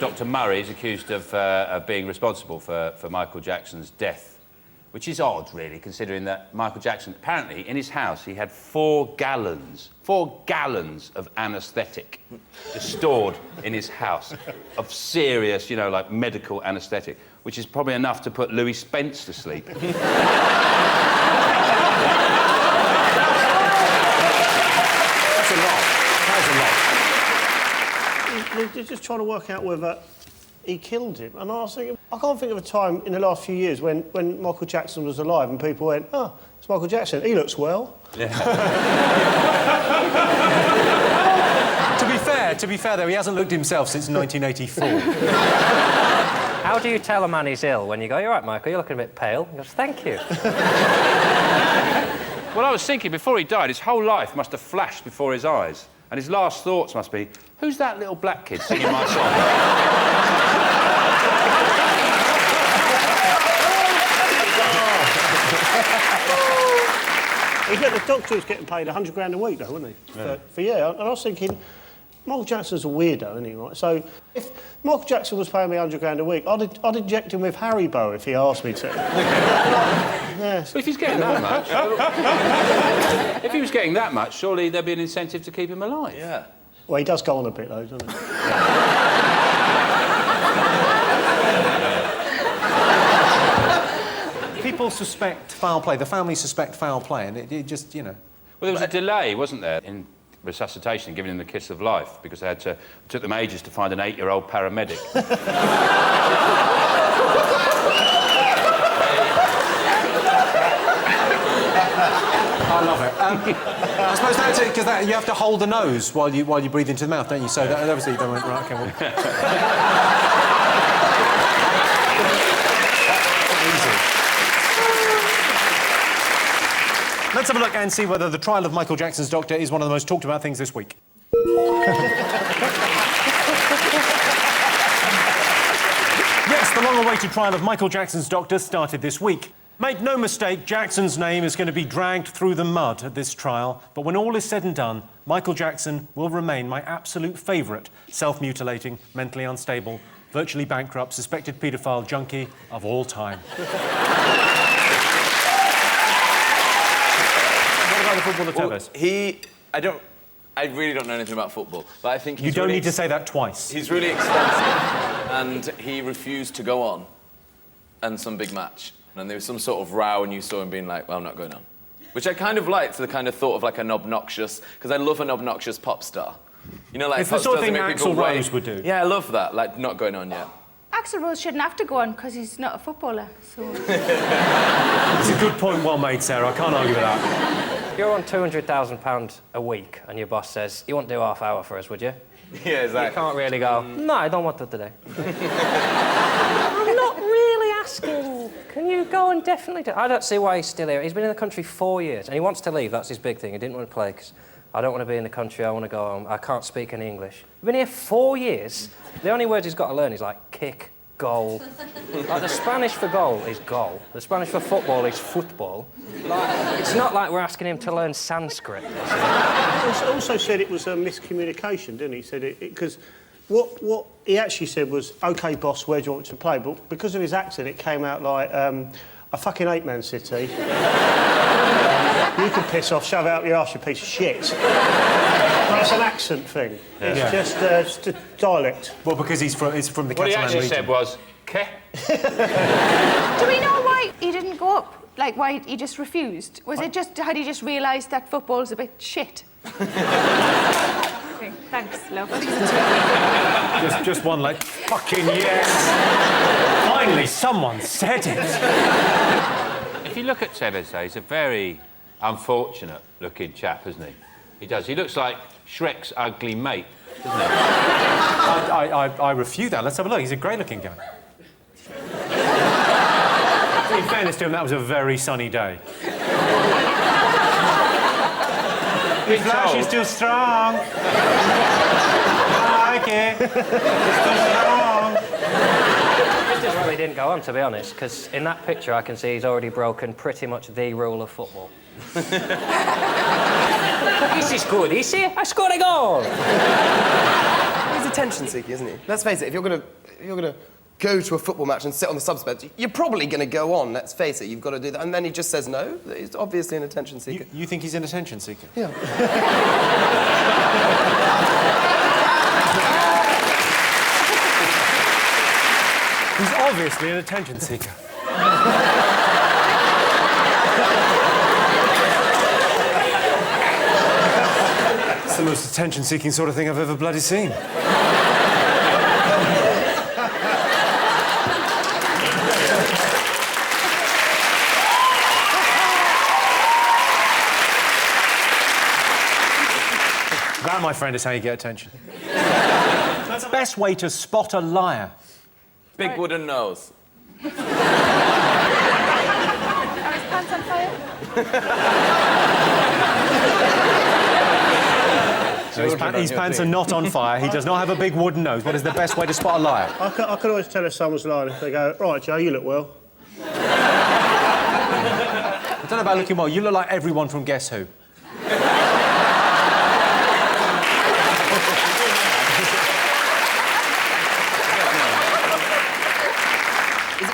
Dr. Murray is accused of being responsible for Michael Jackson's death, which is odd, really, considering that Michael Jackson, apparently, in his house, he had 4 gallons of anaesthetic just stored in his house of serious, you know, like, medical anaesthetic, which is probably enough to put Louis Spence to sleep. That's a lot. They're just trying to work out whether he killed him. And I was thinking, I can't think of a time in the last few years when Michael Jackson was alive and people went, oh, it's Michael Jackson, he looks well. Yeah. To be fair, though, he hasn't looked himself since 1984. How do you tell a man he's ill when you go, you're right, Michael, you're looking a bit pale? He goes, thank you. Well, I was thinking, before he died, his whole life must have flashed before his eyes. And his last thoughts must be, who's that little black kid singing my song? The doctor was getting paid £100 a week, though, wasn't he? Yeah. And I was thinking, Michael Jackson's a weirdo, isn't he? Right? So if Michael Jackson was paying me £100 a week, I'd inject him with Haribo if he asked me to. Yes. But if he's getting that much... if he was getting that much, surely there'd be an incentive to keep him alive. Yeah. Well, he does go on a bit, though, doesn't he? People suspect foul play. The family suspect foul play, and it just, you know... Well, there was a delay, wasn't there, in resuscitation, giving him the kiss of life, because it took them ages to find an 8-year-old paramedic. I love it. I suppose that's it, because you have to hold the nose while you breathe into the mouth, don't you? So that obviously you don't want... Right, okay, well... Let's have a look and see whether the trial of Michael Jackson's doctor is one of the most talked about things this week. Yes, the long-awaited trial of Michael Jackson's doctor started this week. Make no mistake, Jackson's name is going to be dragged through the mud at this trial, but when all is said and done, Michael Jackson will remain my absolute favourite self-mutilating, mentally unstable, virtually bankrupt, suspected paedophile junkie of all time. The Footballer Tevez. I really don't know anything about football, but I think you don't need to say that twice. He's really expensive, and he refused to go on in some big match. And there was some sort of row, and you saw him being like, well, I'm not going on. Which I kind of liked, the kind of thought of like an obnoxious, because I love an obnoxious pop star. You know, like it's the sort of thing Axl Rose would do. Yeah, I love that, like not going on yet. Axl Rose shouldn't have to go on because he's not a footballer, so... It's a good point, well made, Sarah. I can't argue with that. You're on £200,000 a week and your boss says, you won't do half hour for us, would you? Yeah, exactly. You can't really go, no, I don't want to today. I'm not really asking. Can you go and definitely do... I don't see why he's still here. He's been in the country 4 years and he wants to leave. That's his big thing. He didn't want to play because I don't want to be in the country. I want to go home. I can't speak any English. He's been here 4 years. The only words he's got to learn is like kick, goal. Like the Spanish for goal is goal. The Spanish for football is football. Like, it's not like we're asking him to learn Sanskrit. He also said it was a miscommunication, didn't he? He said it because what he actually said was, OK, boss, where do you want to play? But because of his accent, it came out like, I fucking hate Man City. You can piss off, shove out your arse, you piece of shit. But it's an accent thing. Yeah. It's just a dialect. Well, because it's from the Catalan region. What he actually said was, "Ke." Do we know why he didn't go up? Like, why he just refused? Was it just... Had he just realised that football's a bit shit? Okay, thanks, love. just one, like, fucking yes! Finally, someone said it! If you look at Tevez, though, he's a very unfortunate-looking chap, isn't he? He does. He looks like Shrek's ugly mate, doesn't he? I refute that. Let's have a look. He's a great-looking guy. In fairness to him, that was a very sunny day. His flash is too strong. I like it. It's too strong. Just as well he didn't go on, to be honest, because in that picture I can see he's already broken pretty much the rule of football. This is good, is it? I scored a goal! Was He's attention-seeking, isn't he? Let's face it, if you're gonna go to a football match and sit on the subs bench, you're probably gonna go on, let's face it, you've got to do that. And then he just says no. He's obviously an attention-seeker. You think he's an attention seeker? Yeah. He's obviously an attention seeker. It's the most attention-seeking sort of thing I've ever bloody seen. That, my friend, is how you get attention. That's the best way to spot a liar. Big wooden nose. Are his pants on fire? His pants are not on fire. He does not have a big wooden nose. What is the best way to spot a liar? I can always tell if someone's lying if they go, right, Joe, you look well. I don't know about looking well. You look like everyone from Guess Who.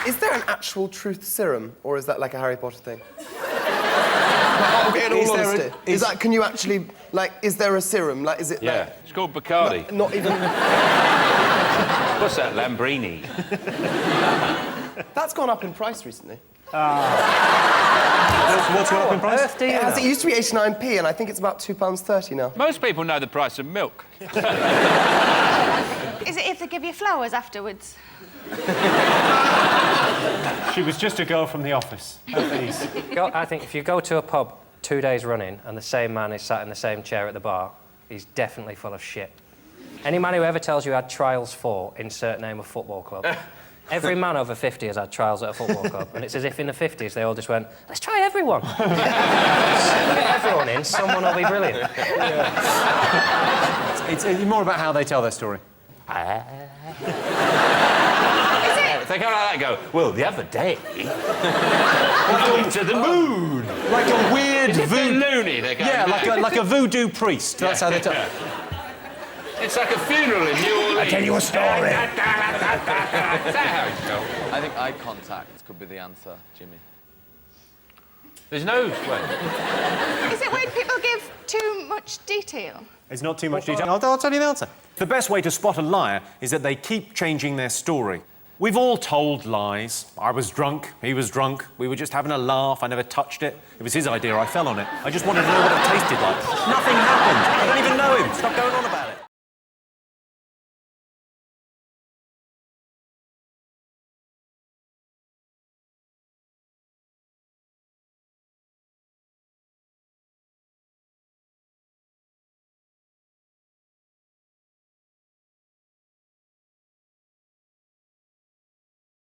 Is there an actual truth serum, or is that like a Harry Potter thing? In all honesty, can you actually, like, is there a serum? Like, is it Yeah, like... it's called Bacardi. Not even... What's that, Lambrini? That's gone up in price recently. What's gone up in price? It used to be 89p, and I think it's about £2.30 now. Most people know the price of milk. Is it if they give you flowers afterwards? She was just a girl from the office. I think if you go to a pub 2 days running and the same man is sat in the same chair at the bar, he's definitely full of shit. Any man who ever tells you had trials for, insert name of football club. Every man over 50 has had trials at a football club, and it's as if in the 50s they all just went, let's try everyone. Get everyone in, someone will be brilliant. It's more about how they tell their story. They go like that and go, well, the other day, I went to the moon. Like a weird voodoo... loony, they go. Yeah, like a voodoo priest. That's how they tell... It's like a funeral in New Orleans. I tell you a story. Is that how it's told? I think eye contact could be the answer, Jimmy. There's no way. Is it when people give too much detail? It's not too much detail. I'll tell you the answer. The best way to spot a liar is that they keep changing their story. We've all told lies. I was drunk, he was drunk, we were just having a laugh, I never touched it. It was his idea, I fell on it. I just wanted to know what it tasted like. Nothing happened. I don't even know him. Stop going on